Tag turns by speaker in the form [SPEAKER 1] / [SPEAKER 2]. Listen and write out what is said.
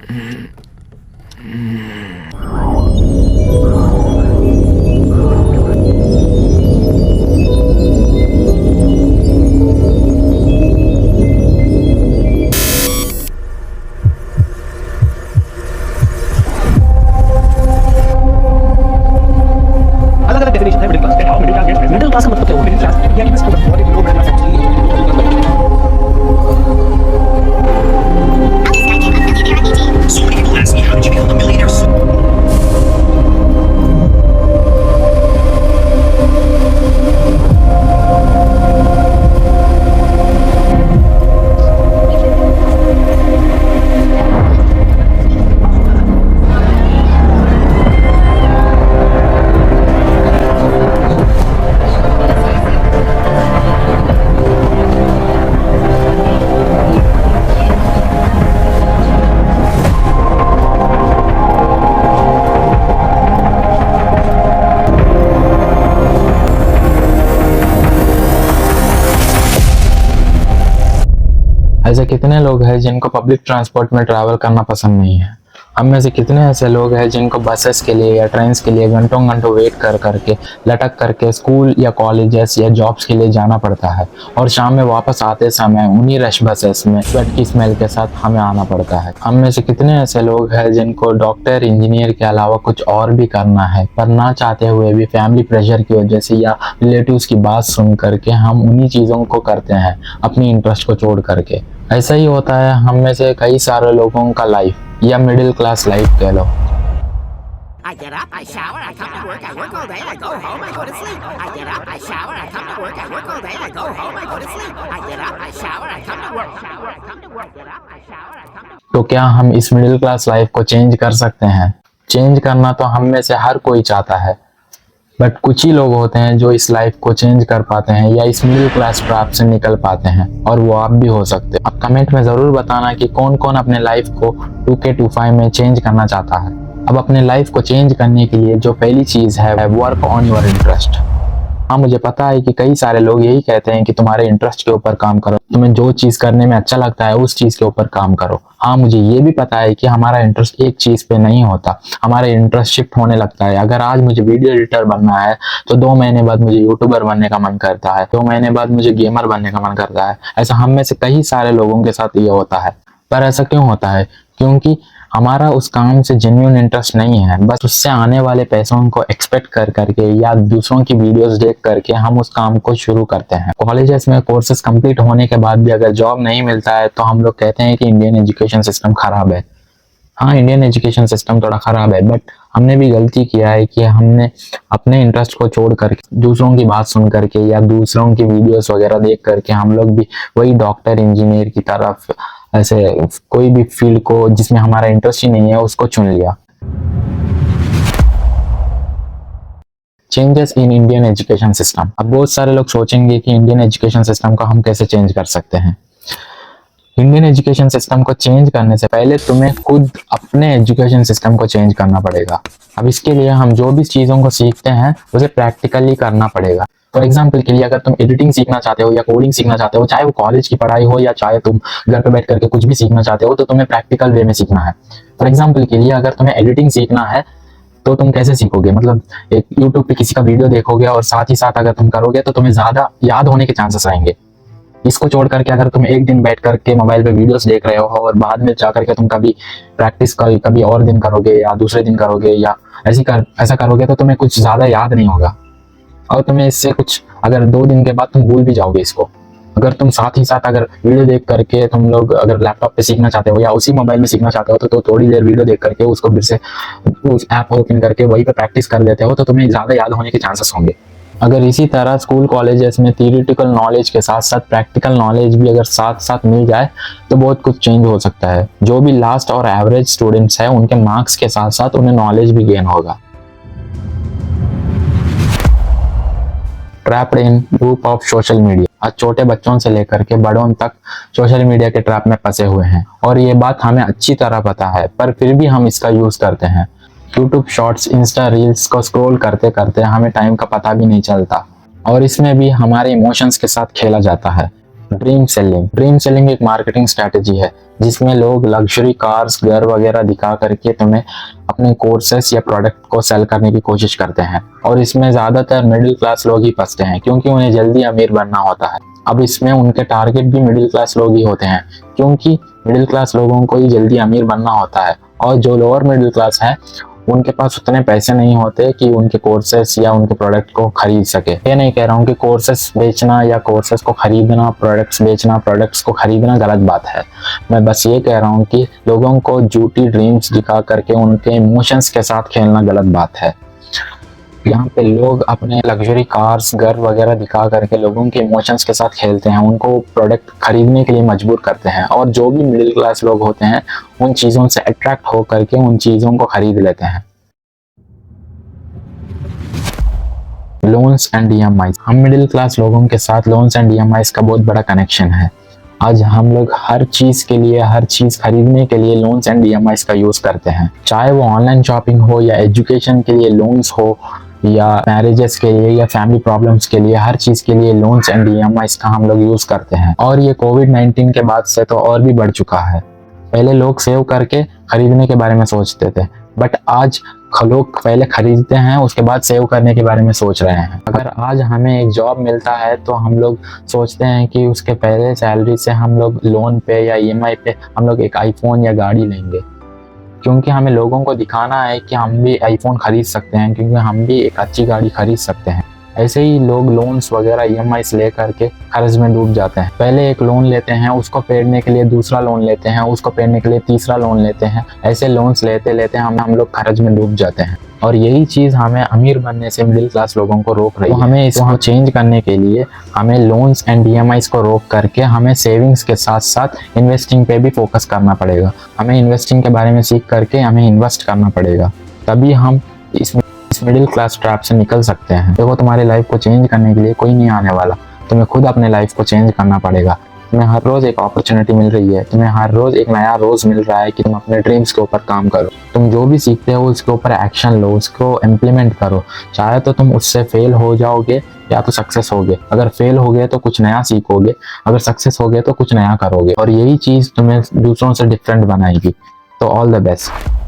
[SPEAKER 1] अलग अलग डेफिनेशन है मिडिल क्लास के। How middle class gets middle class का मतलब क्या है? मिडिल क्लास यानी किसको बहुत ही low middle class actually. Ask me how did you become a millionaire?
[SPEAKER 2] ऐसे कितने लोग हैं जिनको पब्लिक ट्रांसपोर्ट में ट्रैवल करना पसंद नहीं है। हम में से कितने ऐसे लोग हैं जिनको बसेस के लिए या ट्रेन्स के लिए घंटों घंटों वेट कर करके लटक करके स्कूल या कॉलेजेस या जॉब्स के लिए जाना पड़ता है, और शाम में वापस आते समय उन्हीं रश बसेस में स्वेट की स्मेल के साथ हमें आना पड़ता है। हम में से कितने ऐसे लोग हैं जिनको डॉक्टर इंजीनियर के अलावा कुछ और भी करना है, पर ना चाहते हुए भी फैमिली प्रेशर की वजह से या रिलेटिव्स की बात सुन करके हम उन्हीं चीज़ों को करते हैं अपनी इंटरेस्ट को छोड़ करके। ऐसा ही होता है हम में से कई सारे लोगों का लाइफ या मिडिल क्लास लाइफ कह लो।
[SPEAKER 3] I get up, I shower, I come to work, I work all day, I go home, I go to sleep. I get up, I shower, I come to work, I work all day, I go home, I go to sleep. I get up, I shower, I come to work, shower, I come to work, get up, I shower, I come to
[SPEAKER 2] तो क्या हम इस middle class life को change कर सकते हैं? Change करना तो हम में से हर कोई चाहता है, बट कुछ ही लोग होते हैं जो इस लाइफ को चेंज कर पाते हैं या इस मिडिल क्लास ट्रैप से निकल पाते हैं, और वो आप भी हो सकते हैं। अब कमेंट में ज़रूर बताना कि कौन कौन अपने लाइफ को 2K25 में चेंज करना चाहता है। अब अपने लाइफ को चेंज करने के लिए जो पहली चीज़ है वर्क ऑन योर इंटरेस्ट। हाँ, मुझे पता है कि कई सारे लोग यही कहते हैं कि तुम्हारे इंटरेस्ट के ऊपर काम करो, तुम्हें जो चीज़ करने में अच्छा लगता है उस चीज़ के ऊपर काम करो। हाँ, मुझे ये भी पता है कि हमारा इंटरेस्ट एक चीज़ पे नहीं होता, हमारा इंटरेस्ट शिफ्ट होने लगता है। अगर आज मुझे वीडियो एडिटर बनना है तो 2 महीने बाद मुझे यूट्यूबर बनने का मन करता है, 2 महीने बाद मुझे गेमर बनने का मन करता है। ऐसा हम में से कई सारे लोगों के साथ ये होता है। पर ऐसा क्यों होता है? क्योंकि हमारा उस काम से जेन्युइन इंटरेस्ट नहीं है, बस उससे आने वाले पैसों को एक्सपेक्ट कर करके या दूसरों की वीडियोस देख करके हम उस काम को शुरू करते हैं। कॉलेजेस में कोर्सेज कंप्लीट होने के बाद भी अगर जॉब नहीं मिलता है तो हम लोग कहते हैं कि इंडियन एजुकेशन सिस्टम खराब है। हाँ, इंडियन एजुकेशन सिस्टम थोड़ा खराब है, बट हमने भी गलती किया है कि हमने अपने इंटरेस्ट को छोड़ करके दूसरों की बात सुन करके या दूसरों की वीडियोस वगैरह देख करके हम लोग भी वही डॉक्टर इंजीनियर की तरफ, ऐसे कोई भी फील्ड को जिसमें हमारा इंटरेस्ट ही नहीं है उसको चुन लिया। Changes in Indian education system. अब बहुत सारे लोग सोचेंगे कि इंडियन एजुकेशन सिस्टम को हम कैसे चेंज कर सकते हैं। इंडियन एजुकेशन सिस्टम को चेंज करने से पहले तुम्हें खुद अपने एजुकेशन सिस्टम को चेंज करना पड़ेगा। अब इसके लिए हम जो भी चीज़ों को सीखते हैं उसे प्रैक्टिकली करना पड़ेगा। फॉर एग्जाम्पल के लिए अगर तुम एडिटिंग सीखना चाहते हो या कोडिंग सीखना चाहते हो, चाहे वो कॉलेज की पढ़ाई हो या चाहे तुम घर पे बैठ करके कुछ भी सीखना चाहते हो, तो तुम्हें प्रैक्टिकल वे में सीखना है। फॉर एग्जाम्पल के लिए अगर तुम्हें एडिटिंग सीखना है तो तुम कैसे सीखोगे? मतलब एक यूट्यूब पे किसी का वीडियो देखोगे और साथ ही साथ अगर तुम करोगे तो तुम्हें ज़्यादा याद होने के चांसेस रहेंगे। इसको छोड़ करके अगर तुम एक दिन बैठ करके मोबाइल पे वीडियोस देख रहे हो और बाद में जा करके तुम कभी प्रैक्टिस कभी और दिन करोगे या दूसरे दिन करोगे या ऐसा करोगे तो तुम्हें कुछ ज़्यादा याद नहीं होगा, और तुम्हें इससे कुछ अगर 2 दिन के बाद तुम भूल भी जाओगे इसको। अगर तुम साथ ही साथ अगर वीडियो देख करके तुम लोग अगर लैपटॉप पे सीखना चाहते हो या उसी मोबाइल में सीखना चाहते हो तो थोड़ी देर वीडियो देख करके उसको फिर से उस ऐप ओपन करके वहीं पे प्रैक्टिस कर लेते हो तो तुम्हें ज़्यादा याद होने के चांसेस होंगे। अगर इसी तरह स्कूल कॉलेजेस में थियोरिटिकल नॉलेज के साथ साथ प्रैक्टिकल नॉलेज भी अगर साथ साथ मिल जाए तो बहुत कुछ चेंज हो सकता है। जो भी लास्ट और एवरेज स्टूडेंट्स हैं उनके मार्क्स के साथ साथ उन्हें नॉलेज भी गेन होगा। Trapped in loop of social media. आज छोटे बच्चों से लेकर के बड़ों तक सोशल मीडिया के ट्रैप में फंसे हुए हैं, और ये बात हमें अच्छी तरह पता है, पर फिर भी हम इसका यूज करते हैं। यूट्यूब शॉर्ट्स, इंस्टा रील्स को स्क्रॉल करते करते हमें टाइम का पता भी नहीं चलता, और इसमें भी हमारे इमोशंस के साथ खेला जाता है। ड्रीम सेलिंग एक मार्केटिंग स्ट्रैटेजी है जिसमें लोग लग्जरी कार्स, घर वगैरह दिखा करके तुम्हें अपने कोर्सेस या प्रोडक्ट को सेल करने की कोशिश करते हैं। और इसमें ज़्यादातर मिडिल क्लास लोग ही फंसते हैं क्योंकि उन्हें जल्दी अमीर बनना होता है। अब इसमें उनके टारगेट भी मिडिल क्लास लोग ही होते हैं क्योंकि मिडिल क्लास लोगों को ही जल्दी अमीर बनना होता है, और जो लोअर मिडिल क्लास है उनके पास उतने पैसे नहीं होते कि उनके कोर्सेस या उनके प्रोडक्ट को खरीद सके। ये नहीं कह रहा हूँ कि कोर्सेस बेचना या कोर्सेस को खरीदना, प्रोडक्ट्स बेचना, प्रोडक्ट्स को खरीदना गलत बात है। मैं बस ये कह रहा हूँ कि लोगों को झूठी ड्रीम्स दिखा करके उनके इमोशंस के साथ खेलना गलत बात है। यहाँ पे लोग अपने लग्जरी कार्स, घर वगैरह दिखा करके लोगों के इमोशंस के साथ खेलते हैं, उनको प्रोडक्ट खरीदने के लिए मजबूर करते हैं, और जो भी मिडिल क्लास लोग होते हैं उन चीज़ों से अट्रैक्ट हो करके उन चीज़ों को खरीद लेते हैं। Loans and EMI। हम मिडिल क्लास लोगों के साथ लोन्स एंड EMI का बहुत बड़ा कनेक्शन है। आज हम लोग हर चीज़ के लिए, हर चीज़ खरीदने के लिए लोन्स एंड EMI का यूज़ करते हैं, चाहे वो ऑनलाइन शॉपिंग हो या एजुकेशन के लिए लोन्स हो या मैरिजेस के लिए या फैमिली प्रॉब्लम्स के लिए, हर चीज़ के लिए लोन्स एंड EMI का हम लोग यूज़ करते हैं। और ये कोविड-19 के बाद से तो और भी बढ़ चुका है। पहले लोग सेव करके खरीदने के बारे में सोचते थे, बट आज लोग पहले खरीदते हैं उसके बाद सेव करने के बारे में सोच रहे हैं। अगर आज हमें एक जॉब मिलता है तो हम लोग सोचते हैं कि उसके पहले सैलरी से हम लोग लोन पे या EMI पे हम लोग एक आईफोन या गाड़ी लेंगे, क्योंकि हमें लोगों को दिखाना है कि हम भी आईफोन खरीद सकते हैं, क्योंकि हम भी एक अच्छी गाड़ी खरीद सकते हैं। ऐसे ही लोग लोन्स वगैरह EMI ले करके कर्ज में डूब जाते हैं। पहले एक लोन लेते हैं, उसको फेडने के लिए दूसरा लोन लेते हैं, उसको फेडने के लिए तीसरा लोन लेते हैं। ऐसे लोन्स लेते लेते हम लोग कर्ज में डूब जाते हैं, और यही चीज़ हमें अमीर बनने से मिडिल क्लास लोगों को रोक रही है। तो हमें इसको चेंज करने के लिए हमें लोन्स एंड EMI को रोक करके हमें सेविंग्स के साथ साथ इन्वेस्टिंग पे भी फोकस करना पड़ेगा। हमें इन्वेस्टिंग के बारे में सीख करके हमें इन्वेस्ट करना पड़ेगा, तभी हम इस मिडिल क्लास ट्रैप से निकल सकते हैं। देखो, तुम्हारी लाइफ को चेंज करने के लिए कोई नहीं आने वाला, तुम्हें खुद अपने लाइफ को चेंज करना पड़ेगा। तुम्हें हर रोज़ एक अपॉर्चुनिटी मिल रही है, तुम्हें हर रोज़ एक नया रोज़ मिल रहा है कि तुम अपने ड्रीम्स के ऊपर काम करो। तुम जो भी सीखते हो उसके ऊपर एक्शन लो, उसको इम्प्लीमेंट करो। चाहे तो तुम उससे फेल हो जाओगे या तो सक्सेस होगे। अगर फेल हो गए तो कुछ नया सीखोगे, अगर सक्सेस हो गए तो कुछ नया करोगे, और यही चीज़ तुम्हें दूसरों से डिफरेंट बनाएगी। तो ऑल द बेस्ट।